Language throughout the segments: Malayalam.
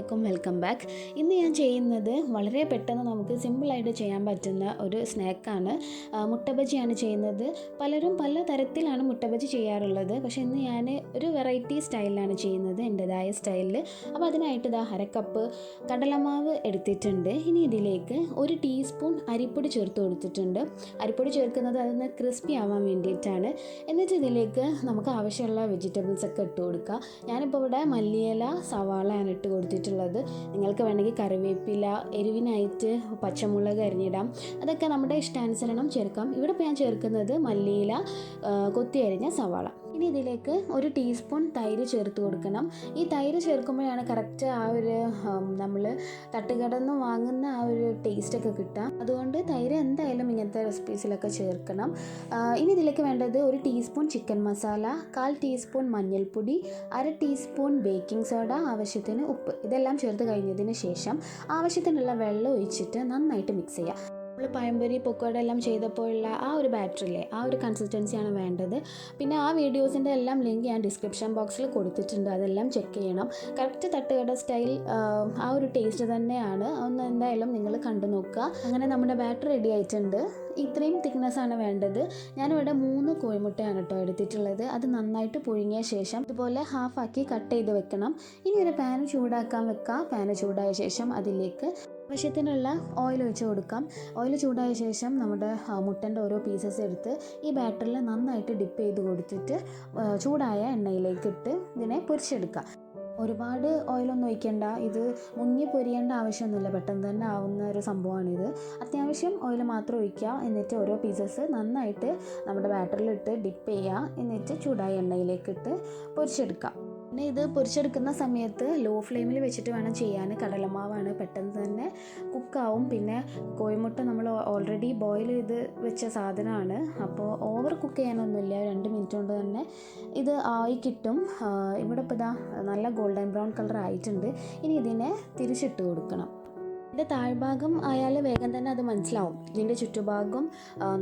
അലൈക്കും, വെൽക്കം ബാക്ക്. ഇന്ന് ഞാൻ ചെയ്യുന്നത് വളരെ പെട്ടെന്ന് നമുക്ക് സിമ്പിളായിട്ട് ചെയ്യാൻ പറ്റുന്ന ഒരു സ്നാക്കാണ്. മുട്ട ബജിയാണ് ചെയ്യുന്നത്. പലരും പല തരത്തിലാണ് മുട്ട ബജി ചെയ്യാറുള്ളത്. പക്ഷേ ഇന്ന് ഞാൻ ഒരു വെറൈറ്റി സ്റ്റൈലിലാണ് ചെയ്യുന്നത്, എൻ്റെതായ സ്റ്റൈലിൽ. അപ്പോൾ അതിനായിട്ട് ഇതാ അരക്കപ്പ് കടലമാവ് എടുത്തിട്ടുണ്ട്. ഇനി ഇതിലേക്ക് 1 ടീസ്പൂൺ അരിപ്പൊടി ചേർത്ത് കൊടുത്തിട്ടുണ്ട്. അരിപ്പൊടി ചേർക്കുന്നത് അതൊന്ന് ക്രിസ്പി ആവാൻ വേണ്ടിയിട്ടാണ്. എന്നിട്ട് ഇതിലേക്ക് നമുക്ക് ആവശ്യമുള്ള വെജിറ്റബിൾസ് ഒക്കെ ഇട്ട് കൊടുക്കുക. ഞാനിപ്പോൾ ഇവിടെ മല്ലിയില, സവാളയാണ് ഇട്ട് കൊടുത്തിട്ടുള്ളത്. നിങ്ങൾക്ക് വേണമെങ്കിൽ കറിവേപ്പില, എരിവിനായിട്ട് പച്ചമുളക് അരിഞ്ഞിടാം. അതൊക്കെ നമ്മുടെ ഇഷ്ടാനുസരണം ചേർക്കാം. ഇവിടെ ഇപ്പോൾ ഞാൻ ചേർക്കുന്നത് മല്ലിയില, കൊത്തി അരിഞ്ഞ സവാള. ഇനി ഇതിലേക്ക് 1 ടീസ്പൂൺ തൈര് ചേർത്ത് കൊടുക്കണം. ഈ തൈര് ചേർക്കുമ്പോഴാണ് കറക്റ്റ് ആ ഒരു നമ്മൾ തട്ടുകടന്ന് വാങ്ങുന്ന ആ ഒരു ടേസ്റ്റൊക്കെ കിട്ടുക. അതുകൊണ്ട് തൈര് എന്തായാലും ഇങ്ങനത്തെ റെസിപ്പീസിലൊക്കെ ചേർക്കണം. ഇനി ഇതിലേക്ക് വേണ്ടത് 1 ടീസ്പൂൺ ചിക്കൻ മസാല, 1/4 ടീസ്പൂൺ മഞ്ഞൾപ്പൊടി, 1/2 ടീസ്പൂൺ ബേക്കിംഗ് സോഡ, ആവശ്യത്തിന് ഉപ്പ്. ഇതെല്ലാം ചേർത്ത് കഴിഞ്ഞതിന് ശേഷം ആവശ്യത്തിനുള്ള വെള്ളം ഒഴിച്ചിട്ട് നന്നായിട്ട് മിക്സ് ചെയ്യുക. നമ്മൾ പഴംപൊരി, പൊക്കോട എല്ലാം ചെയ്തപ്പോഴുള്ള ആ ഒരു ബാറ്ററില്ലേ, ആ ഒരു കൺസിസ്റ്റൻസിയാണ് വേണ്ടത്. പിന്നെ ആ വീഡിയോസിൻ്റെ എല്ലാം ലിങ്ക് ഞാൻ ഡിസ്ക്രിപ്ഷൻ ബോക്സിൽ കൊടുത്തിട്ടുണ്ട്, അതെല്ലാം ചെക്ക് ചെയ്യണം. കറക്റ്റ് തട്ടുകട സ്റ്റൈൽ ആ ഒരു ടേസ്റ്റ് തന്നെയാണ്. ഒന്ന് എന്തായാലും നിങ്ങൾ കണ്ടു നോക്കുക. അങ്ങനെ നമ്മുടെ ബാറ്റർ റെഡി ആയിട്ടുണ്ട്. ഇത്രയും തിക്നെസ്സാണ് വേണ്ടത്. ഞാനിവിടെ 3 കോഴിമുട്ടയാണ് കേട്ടോ എടുത്തിട്ടുള്ളത്. അത് നന്നായിട്ട് പുഴുങ്ങിയ ശേഷം ഇതുപോലെ ഹാഫാക്കി കട്ട് ചെയ്ത് വെക്കണം. ഇനി ഒരു പാൻ ചൂടാക്കാൻ വെക്കാം. പാൻ ചൂടായ ശേഷം അതിലേക്ക് ആവശ്യത്തിനുള്ള ഓയിൽ ഒഴിച്ച് കൊടുക്കാം. ഓയിൽ ചൂടായ ശേഷം നമ്മുടെ മുട്ടൻ്റെ ഓരോ പീസസ് എടുത്ത് ഈ ബാറ്ററിൽ നന്നായിട്ട് ഡിപ്പ് ചെയ്ത് കൊടുത്തിട്ട് ചൂടായ എണ്ണയിലേക്ക് ഇട്ട് ഇതിനെ പൊരിച്ചെടുക്കാം. ഒരുപാട് ഓയിലൊന്നും ഒഴിക്കേണ്ട. ഇത് മുങ്ങി പൊരിയേണ്ട ആവശ്യമൊന്നുമില്ല, പെട്ടെന്ന് തന്നെ ആവുന്ന ഒരു സംഭവമാണിത്. അത്യാവശ്യം ഓയിൽ മാത്രം ഒഴിക്കുക. എന്നിട്ട് ഓരോ പീസസ് നന്നായിട്ട് നമ്മുടെ ബാറ്ററിലിട്ട് ഡിപ്പ് ചെയ്യുക. എന്നിട്ട് ചൂടായ എണ്ണയിലേക്കിട്ട് പൊരിച്ചെടുക്കാം. പിന്നെ ഇത് പൊരിച്ചെടുക്കുന്ന സമയത്ത് ലോ ഫ്ലെയിമിൽ വെച്ചിട്ട് വേണം ചെയ്യാൻ. കടലമാവാണ്, പെട്ടെന്ന് തന്നെ കുക്കാവും. പിന്നെ കോഴിമുട്ട നമ്മൾ ഓൾറെഡി ബോയിൽ ചെയ്ത് വെച്ച സാധനമാണ്. അപ്പോൾ ഓവർ കുക്ക് ചെയ്യാനൊന്നുമില്ല, 2 മിനിറ്റ് കൊണ്ട് തന്നെ ഇത് ആയി കിട്ടും. ഇവിടെ ഇപ്പോൾ ഇതാ നല്ല ഗോൾഡൻ ബ്രൗൺ കളർ ആയിട്ടുണ്ട്. ഇനി ഇതിനെ തിരിച്ചിട്ട് കൊടുക്കണം. ഇതിൻ്റെ താഴ്ഭാഗം ആയാൽ വേഗം തന്നെ അത് മനസ്സിലാവും. ഇതിൻ്റെ ചുറ്റുഭാഗം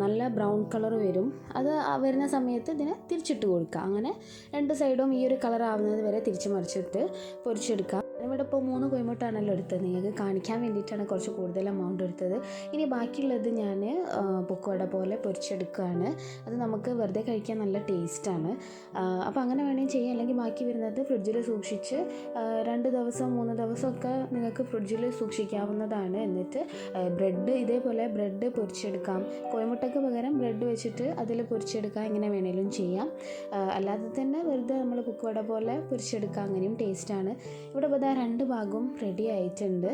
നല്ല ബ്രൗൺ കളർ വരും. അത് വരുന്ന സമയത്ത് ഇതിനെ തിരിച്ചിട്ട് കൊടുക്കുക. അങ്ങനെ 2 സൈഡും ഈ ഒരു കളർ ആവുന്നത് വരെ തിരിച്ച് മറിച്ചിട്ട് പൊരിച്ചെടുക്കുക. ഇവിടെ ഇപ്പോൾ 3 കോഴിമുട്ടാണല്ലോ എടുത്തത്. നിങ്ങൾക്ക് കാണിക്കാൻ വേണ്ടിയിട്ടാണ് കുറച്ച് കൂടുതൽ എമൗണ്ട് എടുത്തത്. ഇനി ബാക്കിയുള്ളത് ഞാൻ പൊക്കോട പോലെ പൊരിച്ചെടുക്കുകയാണ്. അത് നമുക്ക് വെറുതെ കഴിക്കാൻ നല്ല ടേസ്റ്റാണ്. അപ്പോൾ അങ്ങനെ വേണമെങ്കിൽ ചെയ്യാം. അല്ലെങ്കിൽ ബാക്കി വരുന്നത് ഫ്രിഡ്ജിൽ സൂക്ഷിച്ച് 2 ദിവസം 3 ദിവസമൊക്കെ നിങ്ങൾക്ക് ഫ്രിഡ്ജിൽ സൂക്ഷിക്കാവുന്നതാണ്. എന്നിട്ട് ഇതേപോലെ ബ്രെഡ് പൊരിച്ചെടുക്കാം. കോഴിമുട്ടയ്ക്ക് പകരം ബ്രെഡ് വെച്ചിട്ട് അതിൽ പൊരിച്ചെടുക്കാം. എങ്ങനെ വേണേലും ചെയ്യാം. അല്ലാതെ തന്നെ വെറുതെ നമ്മൾ പൊക്കോട പോലെ പൊരിച്ചെടുക്കാം. അങ്ങനെയും ടേസ്റ്റാണ്. ഇവിടെ ഇപ്പോൾ 2 ഭാഗവും റെഡി ആയിട്ടുണ്ട്.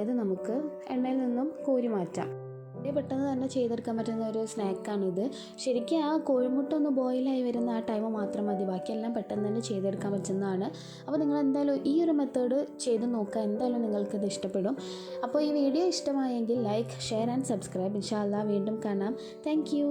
ഇത് നമുക്ക് എണ്ണയിൽ നിന്നും കോരി മാറ്റാം. വളരെ പെട്ടെന്ന് തന്നെ ചെയ്തെടുക്കാൻ പറ്റുന്ന ഒരു സ്നാക്കാണിത്. ശരിക്കും ആ കോഴിമുട്ട ഒന്ന് ബോയിലായി വരുന്ന ആ ടൈം മാത്രം മതി, ബാക്കിയെല്ലാം പെട്ടെന്ന് തന്നെ ചെയ്തെടുക്കാൻ പറ്റുന്നതാണ്. അപ്പോൾ നിങ്ങൾ എന്തായാലും ഈ ഒരു മെത്തേഡ് ചെയ്ത് നോക്കുക. എന്തായാലും നിങ്ങൾക്കിത് ഇഷ്ടപ്പെടും. അപ്പോൾ ഈ വീഡിയോ ഇഷ്ടമായെങ്കിൽ ലൈക്ക്, ഷെയർ ആൻഡ് സബ്സ്ക്രൈബ്. ഇൻഷാ അല്ലാഹ് വീണ്ടും കാണാം. Thank you.